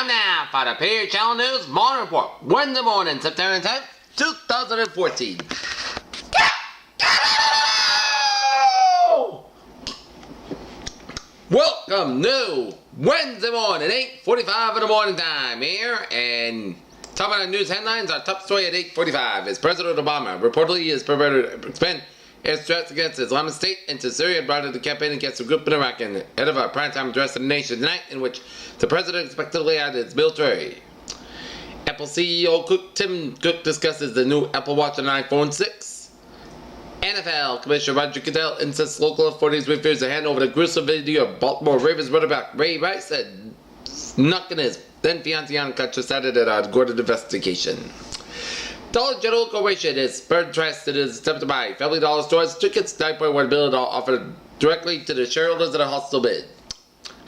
Time now for the Peer Channel News Morning Report. Wednesday morning, September 10th, 2014. Welcome to Wednesday morning, 8:45 in the morning time here, and talking about the news headlines. Our top story at 8:45 is President Obama reportedly is prepared to expand its threats against Islamic State into Syria and brought the campaign against the group in Iraq and ahead of a primetime address to the nation tonight, in which the president expectedly added its military. Apple CEO Tim Cook discusses the new Apple Watch and iPhone 6. NFL Commissioner Roger Goodell insists local authorities refuse to hand over the gruesome video of Baltimore Ravens running back Ray Rice had snuck in his then fiancée unconscious decided at a court investigation. Dollar General Corporation is spurred trust in its attempt to buy Family Dollar stores took its $9.1 billion offer directly to the shareholders in a hostile bid.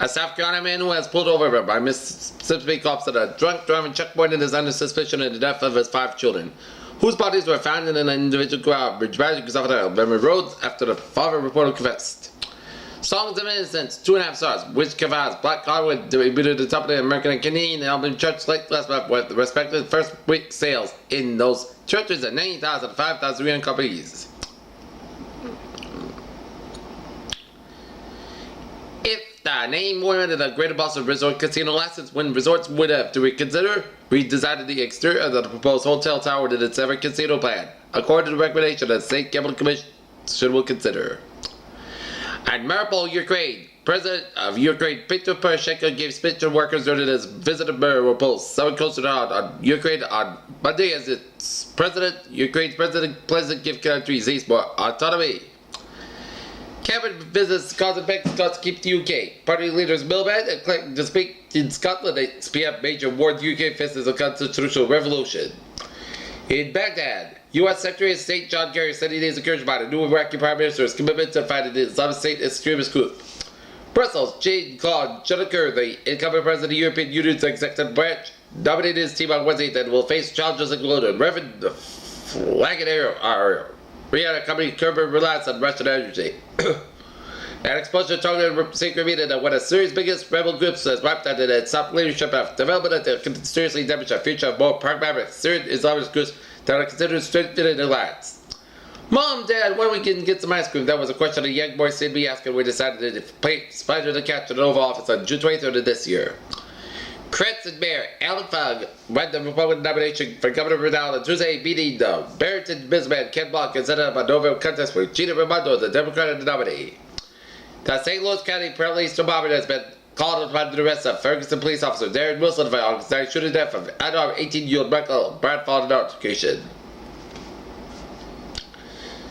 A South Carolina man who was pulled over by Mississippi cops at a drunk driving checkpoint is under suspicion of the death of his 5 children, whose bodies were found in an individual garage off of Memory Road after the father reported confessed. Songs of Innocence, 2.5 stars. Wiz Khalifa's Black Hollywood debuted at the top of the American and Canadian album charts late last month with the respective first week sales in those churches at 90,000 to 5,300 copies. If the name went in the Greater Boston Resort Casino license, when resorts would have to reconsider redesigning the exterior of the proposed hotel tower to its ever casino plan, according to the recommendation that the State Capital Commission will consider. And Mariupol, Ukraine. President of Ukraine, Petro Poroshenko, gave speech to workers during his visit to Mariupol, southern coast of Ukraine on Monday as its president. Ukraine's president pledged to give countries east more autonomy. Cabinet visits causing bank Scots to keep the UK. Party leaders Miliband and Clinton to speak in Scotland. SPF major warned UK faces a constitutional revolution. In Baghdad, U.S. Secretary of State John Kerry said he is encouraged by the new Iraqi Prime Minister's commitment to fighting the Islamic State extremist group. Brussels, Jean-Claude Juncker, the incoming president of the European Union's executive branch, nominated his team on Wednesday that will face challenges including Reverend Wagner, Rihanna company curbing reliance on Russian energy. An explosion targeted a secret meeting that one of Syria's biggest rebel groups has wiped out in its top leadership of development that can seriously damage the future of more pragmatic Syrian Islamist groups that are considered strengthening their alliance. Mom, Dad, when we can get some ice cream? That was a question a young boy seemed to be asking when we decided to pay Spider the Cat to the Oval Office on June 23rd of this year. Cranston Mayor Alan Fogg won the Republican nomination for governor of Rhode Island on Tuesday, beating the Barrington businessman Ken Block and set up a November contest with Gina Raimondo, the Democratic nominee. The St. Louis County Police Department has been called upon to the arrest of Ferguson police officer Darren Wilson for August 9 shooting death of unarmed 18-year-old Michael Bradford in altercation.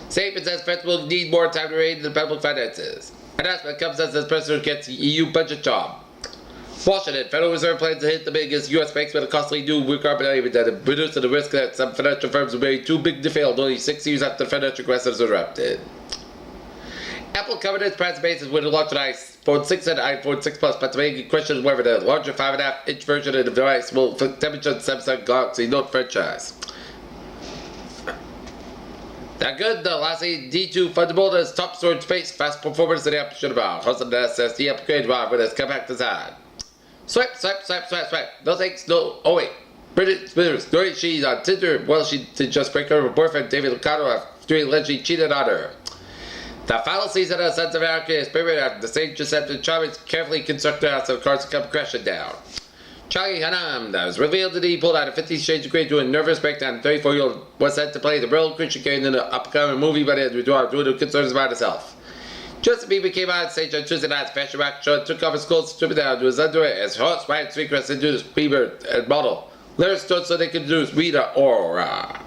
Statement says France will need more time to rein in public finances. Announcement comes as the president gets the EU budget job. Washington, Federal Reserve plans to hit the biggest U.S. banks with a costly new recarbon payment that reduces the risk that some financial firms will be too big to fail only 6 years after financial crisis was erupted. Apple covered its price basis with a launch of iPhone 6 and iPhone 6 Plus, but the main question is whether the larger 5.5-inch version of the device will demonstrate Samsung Galaxy Note franchise. That good, the Lassie D2 Thunderbolt has top storage space, fast performance, and the Apple should about. Hosted the SSD upgrade drive with its compact design. Swipe, swipe, swipe, swipe, swipe. No thanks, no. Oh wait. Bridget Smithers, Dory, she's on Tinder. Well, she did just break up with her boyfriend David Licano after he allegedly cheated on her. The final season of Sons of Anarchy is premiered after the same deceptive Charlie's carefully constructed house of cards to come crashing down. Charlie Hunnam was revealed that he pulled out a 50 Shades of Grey to a nervous breakdown. 34-year-old was set to play the role Christian Kane in the upcoming movie, but had withdrawn due to concerns about himself. Justin Bieber came on stage on Tuesday night's fashion rock show and took off his clothes, stripping down to his underwear as host Ryan Seacrest introduced Bieber and model Larry Stone so they could introduce Rita Ora.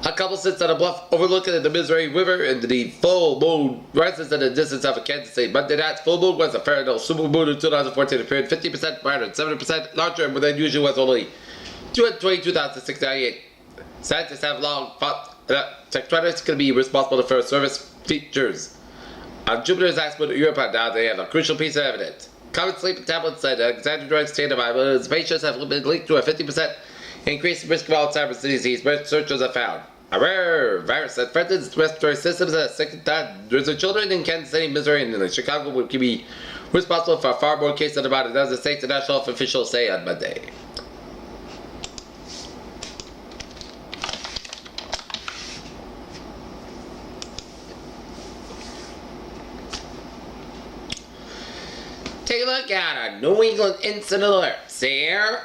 A couple sits on a bluff overlooking the Missouri River and the full moon rises in the distance of Kansas City. Monday night's full moon was a Fahrenheit super moon in 2014 appeared 50% brighter and 70% larger than usually was only 222,698. Scientists have long thought that Tektronix could be responsible for surface features on Jupiter's ice moon Europa. Now they have a crucial piece of evidence. Common sleeping tablets said exaggerated state of mind patients have been linked to a 50% increased risk of Alzheimer's disease, researchers have found. A rare virus that threatens respiratory systems at second that there's children in Kansas City, Missouri, and Chicago would be responsible for far more cases than about a dozen states and national health officials say on Monday. Take a look at our New England incident alerts here.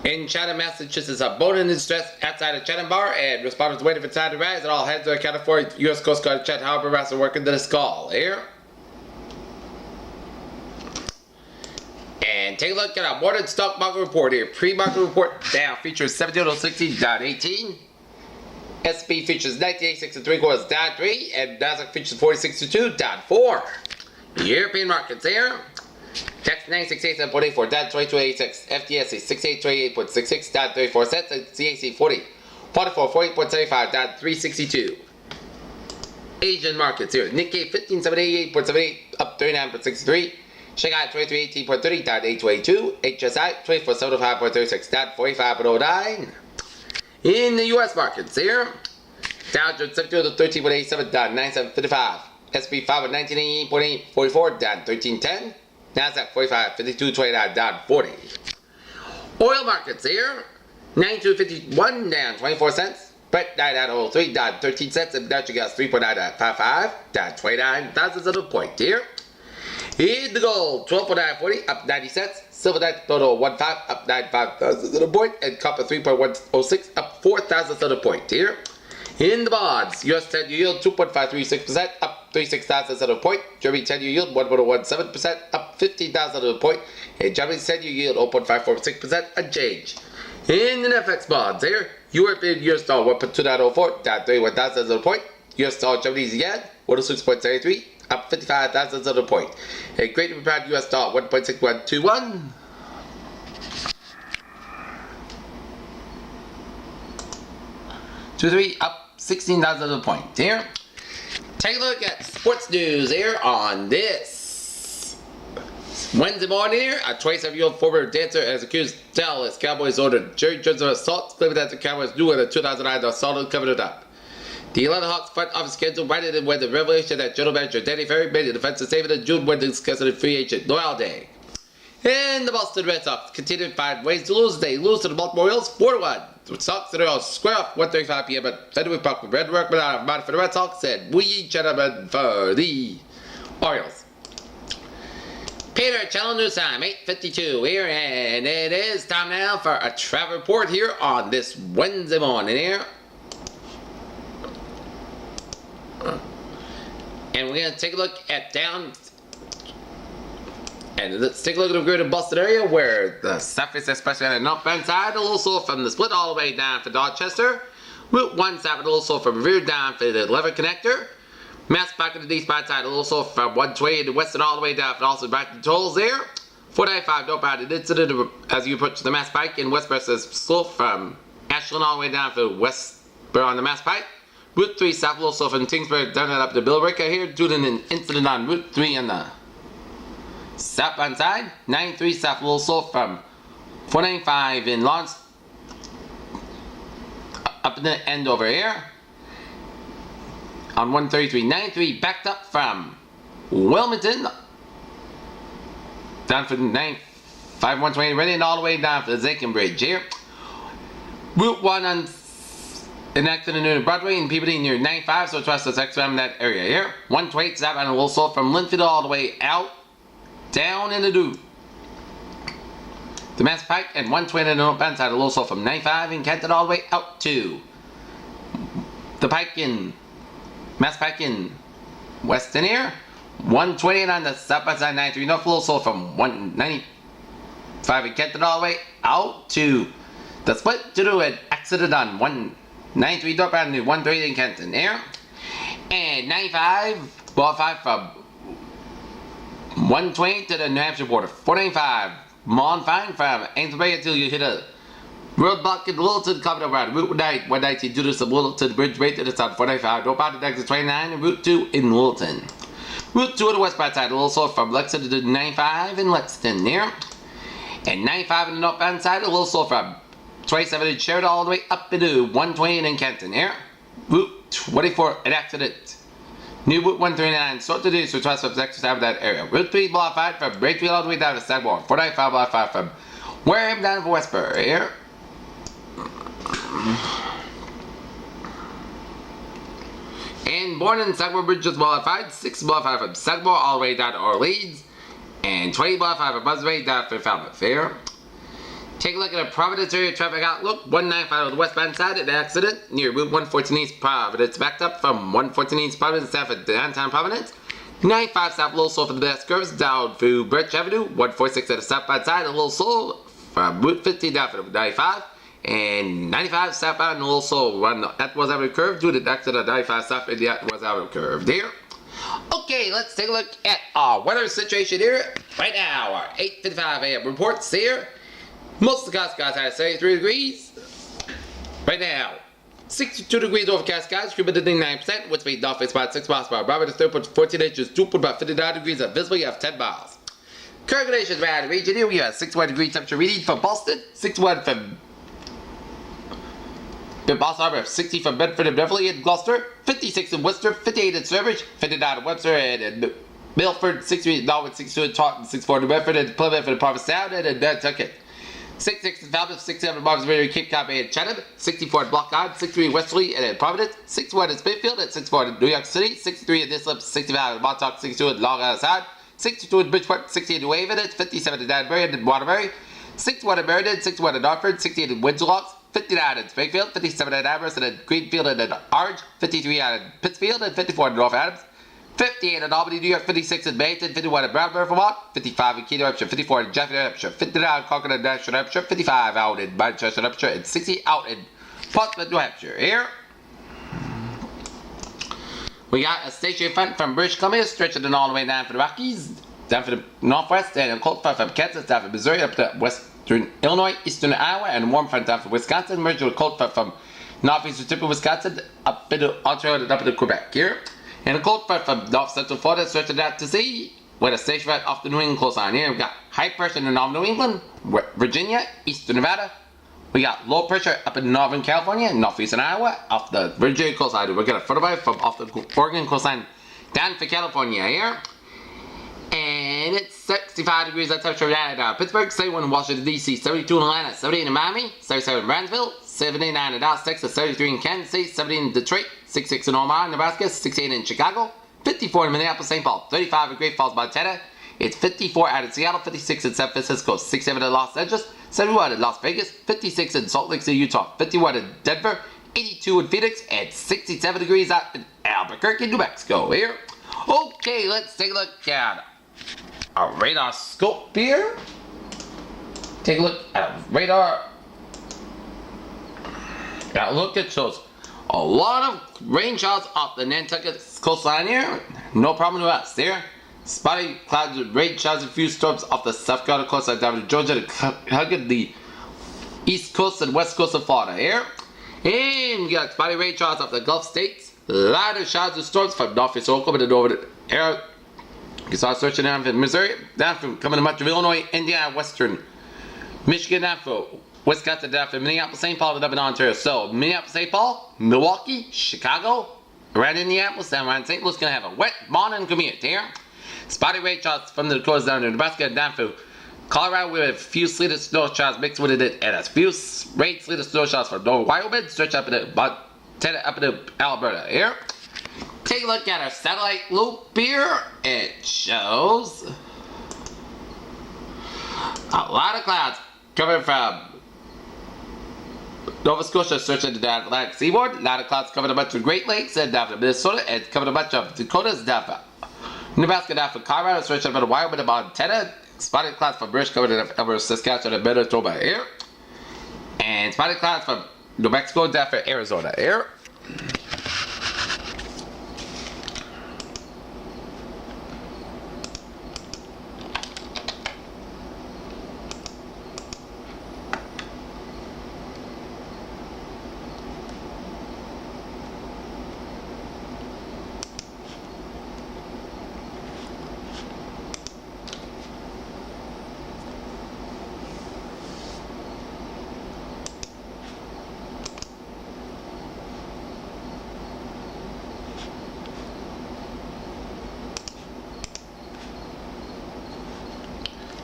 In Chatham, Massachusetts, a boat in distress outside of Chatham Bar, and responders waiting for tide to rise, and all hands are accounted for. U.S. Coast Guard Chatham Harbor Master working to this call here. And take a look at our morning stock market report here. Pre-market report down features 17,060.18. S&P features 98.63, down 3, and Nasdaq features 40.62, down 4. European markets here. DAX 968.84, down 22.86. FTSE 6828.66, down 34 cents. And CAC 44.48.75, down 362. Asian markets here. Nikkei 1578.78, up 39.63. Shanghai 2318.30, down 822. HSI 2475.36, down 45.09. In the U.S. markets here, Dow Jones 13.87, down 97.55. S&P 500 1988.44, down 13.10. Nasdaq 45.52.29, down 40. Oil markets here, 92.51, down 24 cents. Brent 9.03, down 13 cents. And natural gas 3.955, down 29 thousandths of a point here. In the gold, 12.940, up 90 cents. Silver 9.15, up 95 thousandths of a point. And copper 3.106, up 4 thousandths of a point here. In the bonds, US 10-year yield 2.536%, up 36 thousandths of a point. Germany 10-year yield 1.17%, up 15 thousandths of a point. And Japanese 10-year yield 0.546%, unchanged. In the FX bonds here, European US dollar 1.2904, down 31 thousandths of a point. US dollar Japanese yen 106.73, up 55 thousandths of a point. And Great Britain pound US dollar 1.6121. 2-3, up 16 thousandths of a point here. Take a look at sports news here on this Wednesday morning here. A 27-year-old former dancer is accused of Dallas Cowboys ordered jury judge of assault, claiming that the Cowboys knew the 2009 assault and covered it up. The Atlanta Hawks front office schedule righted in when the revelation that general manager Danny Ferry made a defensive statement in June when discussing a free agent Noel Day. And the Boston Red Sox continue to find ways to lose. They lose to the Baltimore Orioles 4-1. The Sox are all square up 1:35 p.m. at Fenway Park with Red Workman out of for the Red Sox and we gentlemen for the Orioles. Peter, Channel News Time, 8:52 here, and it is time now for a travel report here on this Wednesday morning here. And we're going to take a look at and let's take a look at the greater Boston area where the surface, especially on the northbound side, a little slow from the split all the way down for Dorchester. Route 1 side, a little slow from Revere down for the Lever Connector. Mass back on the eastbound side, a little slow from 120 to western all the way down for also back to tolls there. 495 northbound, an incident as you approach the Mass Pike, and westbound is slow from Ashland all the way down for westbound on the Mass Pike. Route 3 south, a little slow from Tingsbury down and up to Billerica here due to an incident on Route 3 on the southbound side. 93 south, a little slow from 495 in Lawrence up in the end over here. On 133, 93 backed up from Wilmington down for 95 120 running all the way down for the Zachin Bridge here. Route 1 on an accident near Broadway and Peabody near 95, so trust us XM in that area here. 128 southbound a little slow from Linfield all the way out down in the Duke. The Mass Pike and 120 on the northbound side a little slow from 95 in Canton all the way out to the Pike in Mass Pike in Weston here. 120 on the southbound side 93 north a little slow from 195 in Canton all the way out to the split to do an accident on 193 northbound to 130 in Canton here. And 95 ball 5 from 120 to the New Hampshire border. 495 Mon Fine from Ainsbury until you hit a roadblock in Littleton coming around Route 119 due to some Littleton Bridge rate to the south. 495 northbound to exit 29 and Route 2 in Littleton. Route 2 on the westbound side a little slow from Lexington to 95 in Lexington here. And 95 on the northbound side a little slow from 27 in Sheridan all the way up into 120 in Kenton here. Route 24 an accident. New Route 139 sort to do so transfer from extra time of that area. Route 3 block 5 from Brakefield all the way down to Stagmore. 495 block 5 from Wareham down to Westbury here. And Bourne and Sagamore Bridges modified, 6 block 5 from Sagamore all the way down to Orleans, and 20 block 5 from Busway down to Falmouth Fair. Take a look at a Providence area traffic outlook. 195 on the westbound side, an accident near Route 114 East Providence, backed up from 114 East Providence south of downtown Providence. 95 south, a little slow for the best curves down through Birch Avenue. 146 at the southbound side, a little slow from Route 50 down to 95. And 95 southbound, a little slow run that was Avenue curve due to the accident of 95 south in the was Avenue curve there. Okay, let's take a look at our weather situation here. Right now, our 8:55 a.m. reports here. Most of the skies are 73 degrees. Right now, 62 degrees overcast skies, humidity 9%, wind speed north is about 6 miles per hour. Barometer 3.14 inches, dew point about 59 degrees, and visibility of 10 miles. Current conditions around the region here, we have 61 degree temperature reading from Boston, 61 from Boston Harbor, 60 from Bedford and Beverly and Gloucester, 56 in Worcester, 58 in Sturbridge, 59 in Webster and in Milford, 63 in Darwin, 62 in Taunton, 64 in New Bedford and Plymouth and Provincetown and in Nantucket. 66 in Falmouth, 67 in Martins Vineyard, Cape Cod and Chatham, 64 in Block Island, 63 in Westerly and in Providence, 61 in Springfield and 64 in New York City, 63 in Islip, 65 in Montauk, 62 in Long Island Sound, 62 in Bridgeport, 60 in New Haven, 57 in Danbury and in Waterbury, 61 in Meriden, 61 in Dartford, 68 in Windsor Locks, 59 in Springfield, 57 in Amherst and in Greenfield and in Orange, 53 in Pittsfield and 54 in North Adams, 58 in Albany, New York, 56 in Mayton, 51 in Brownburn, Vermont, 55 in Keene, New Hampshire, 54 in Jaffrey, New Hampshire, 59 in Concord, Nashville, New Hampshire, 55 out in Manchester, New Hampshire, and 60 out in Portsmouth, New Hampshire. Here, we got a stationary front from British Columbia, stretching all the way down for the Rockies, down for the Northwest, and a cold front from Kansas, down for Missouri, up to western Illinois, eastern Iowa, and a warm front down from Wisconsin, merged with a cold front from northeastern tip of Wisconsin, up into Ontario, and up into Quebec. Here. And a cold front from north central Florida stretching out to sea with a station front off the New England coastline. Here we got high pressure in the northern New England, Virginia, eastern Nevada. We got low pressure up in northern California, northeastern Iowa, off the Virginia coastline. We got a further away from off the Oregon coastline down for California here. And it's 65 degrees at temperature at Pittsburgh, 71 in Washington, D.C., 72 in Atlanta, 78 in Miami, 77 in Brownsville, 79 in Dallas, Texas, 33 in Kansas City, 70 in Detroit, 66 in Omaha, Nebraska, 68 in Chicago, 54 in Minneapolis, St. Paul, 35 in Great Falls, Montana, it's 54 out in Seattle, 56 in San Francisco, 67 in Los Angeles, 71 in Las Vegas, 56 in Salt Lake City, Utah, 51 in Denver, 82 in Phoenix, and 67 degrees out in Albuquerque, New Mexico here. Okay, let's take a look at our radar scope here. Take a look at a radar. Now look, it shows a lot of rain showers off the Nantucket coastline here. No problem with us there. Spotty clouds with rain showers and few storms off the South Carolina coastline down to Georgia to hug the east coast and west coast of Florida here. And we got spotty rain showers off the Gulf states. A lot of showers and storms from northeast Oklahoma and over the air. You saw searching down from Missouri, down from coming to much of Illinois, Indiana, western Michigan, down from Wisconsin, down from Minneapolis, St. Paul, and up in Ontario. So Minneapolis, St. Paul, Milwaukee, Chicago, around Indianapolis, and around St. Louis, gonna have a wet morning commute here. Spotty rain showers from the Dakotas down to Nebraska, and down through Colorado with a few sleet and snow showers mixed with it, and a few rain, sleet, and snow showers from North Wyoming, stretch up into Montana, up into Alberta here. Take a look at our satellite loop here. It shows a lot of clouds coming from Nova Scotia, stretching to the Atlantic seaboard. A lot of clouds covering a bunch of Great Lakes and down from Minnesota, and covering a bunch of Dakotas down from Nebraska, down from Colorado, stretching up to Wyoming and Montana. Spotted clouds from British covering over Saskatchewan and Manitoba here. And spotted clouds from New Mexico down from Arizona here.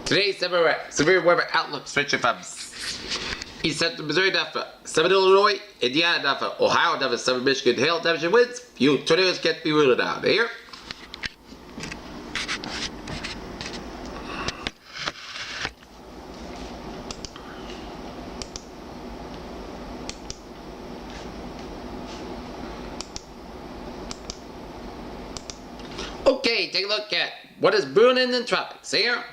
Today's severe weather outlook stretching from east central Missouri down to southern Illinois, Indiana down to Ohio down to southern Michigan. Hail, temperature, winds. Few tornadoes can't be ruled out. Here. Okay, take a look at what is brewing in the tropics here.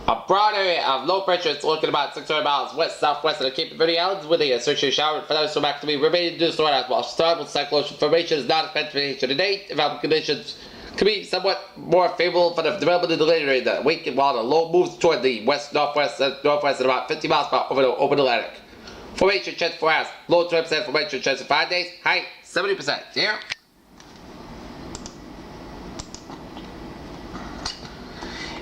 A broad area of low pressure is looking about 600 miles west-southwest of the Cape Verde Islands with a associated shower with thunderstorm activity remaining due to storm as well. Stable cyclone formation is not expected for today. Development conditions could be somewhat more favorable for the development of the later area. The wake while the low moves toward the west-northwest at about 50 miles per hour over the open Atlantic. Formation chance for hours. Low 20% formation chance in 5 days. High 70%. Here.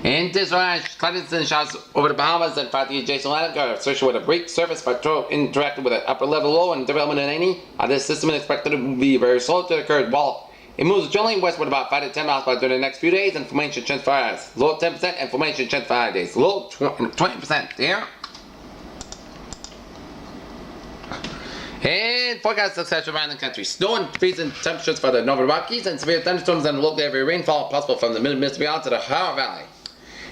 In this range, clouds and showers over the Bahamas and part of the adjacent Atlantic are associated with a break surface patrol interacting with an upper level low and development in any. This system is expected to be very slow to occur while it moves generally westward about 5 to 10 miles per hour during the next few days and formation chance for hours. Low 10% and formation chance for 5 days. Low 20%. Here. And forecast success around the country. Snow and freezing temperatures for the Northern Rockies and severe thunderstorms and local heavy rainfall possible from the mid-Mississippi on to the Ohio Valley.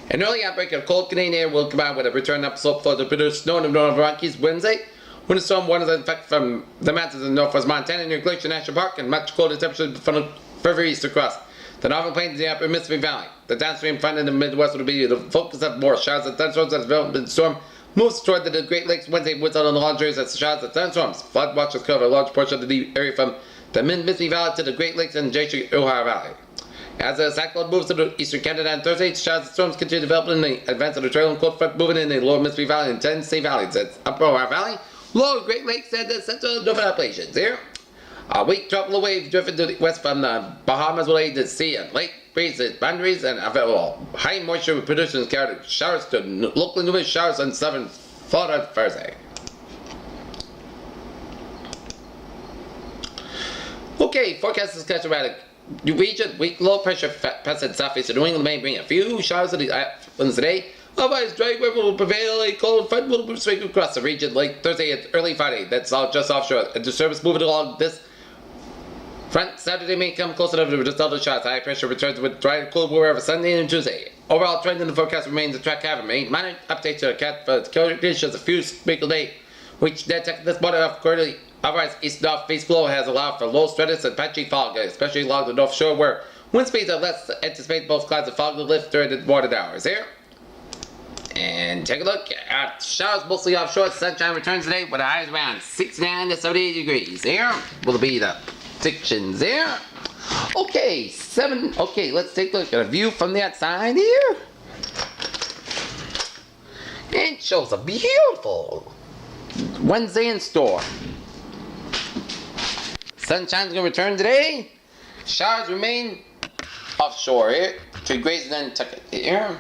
An early outbreak of cold Canadian air will combine with a return upslope flow to produce snow in the Northern Rockies Wednesday. Winter storm warnings in effect from the mountains in northwest Montana near Glacier National Park and much colder temperatures from the further east across the Northern Plains and the upper Mississippi Valley. The downstream front in the Midwest will be the focus of more showers and thunderstorms as the storm moves toward the Great Lakes Wednesday with on the large areas as showers and thunderstorms. Flood watches cover a large portion of the area from the mid-Mississippi Valley to the Great Lakes and adjacent Ohio Valley. As the cyclone moves to eastern Canada on Thursday, showers and storms continue to develop in the advance of the trailing cold front moving in the lower Mississippi Valley and Tennessee Valleys. It's upper Ohio Valley, lower Great Lakes, and the central Northern Appalachians. Here, a weak tropical wave drifting to the west from the Bahamas will aid the sea and lake breezes boundaries and available high moisture producing carried showers to locally numerous showers on southern Florida Thursday. Okay, forecast is catch erratic. New region, weak low pressure passing southeast of New England may bring a few showers of the islands today. Otherwise, dry weather will prevail. A cold front will swing across the region late Thursday and early Friday. That's all just offshore. A disturbance moving along this front Saturday may come closer to the result of showers. High pressure returns with dry and cold weather Sunday and Tuesday. Overall trend in the forecast remains a track having made minor updates to the cat for conditions a few sprinkle day, which detect this border of quarterly. Otherwise, east-north phase flow has allowed for low stratus and patchy fog, especially along the North Shore where wind speeds are less anticipate both clouds of fog to lift during the morning hours. Here. And take a look at showers mostly offshore. Sunshine returns today with the highs around 69 to 78 degrees. Here will be the predictions here. Okay, let's take a look at a view from the outside here. It shows a beautiful Wednesday in store. Sunshine's going to return today. Showers remain offshore here to Grays and Nantucket here.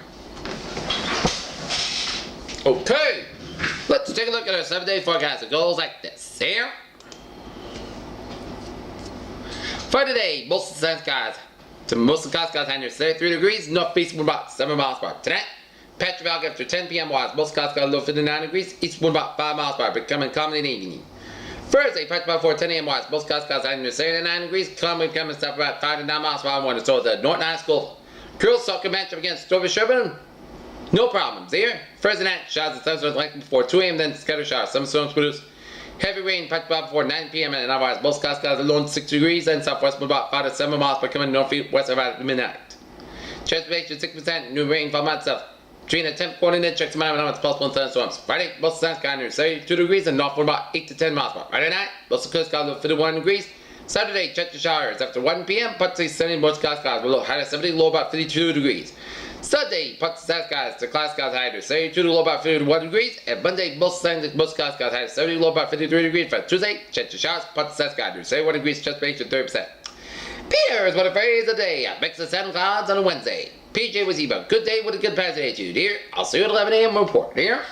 Okay, let's take a look at our 7-day forecast. It goes like this here. For today, most of the sun skies high near 33 degrees, northeast wind about 7 miles per hour. Tonight, patch of fog after 10 p.m. wise, most skies got low 59 degrees, east wind about 5 miles per hour, becoming common in the evening. Thursday, patch about 4 10 a.m. wise, most skies high near 79 degrees, common becoming south about 5 to 9 miles per hour. So the North High School girls soccer matchup against Stormy Sherburne. No problems here. Thursday night, showers and thunderstorms likely before 2 a.m. then scattered showers. Some storms produce heavy rain, patch about before 9 p.m. and otherwise most skies are low 6 degrees and southwest with about 5 to 7 miles per coming northwest about midnight. Transportation 6%, new rainfall amount south. Between the temp coordinate checks amount of possible thunderstorms. Friday, most of the sun near 32 degrees and north about 8 to 10 miles per hour. Friday night, most of the coast low 51 degrees. Saturday, check the showers after 1 p.m. Partly sunny, most skies below high to 70, low about 52 degrees. Sunday, parts of the skies to class skies high to 72 to low about 51 degrees. And Monday, most skies high to 70 low about 53 degrees. For Tuesday, check the showers, parts of the skies to 71 degrees, transpiration 30%. Here's what a phrase a day. A mix of sun clouds on a Wednesday. PJ was Eva. Good day with a good positive attitude. Here, I'll see you at 11 a.m. report. Here.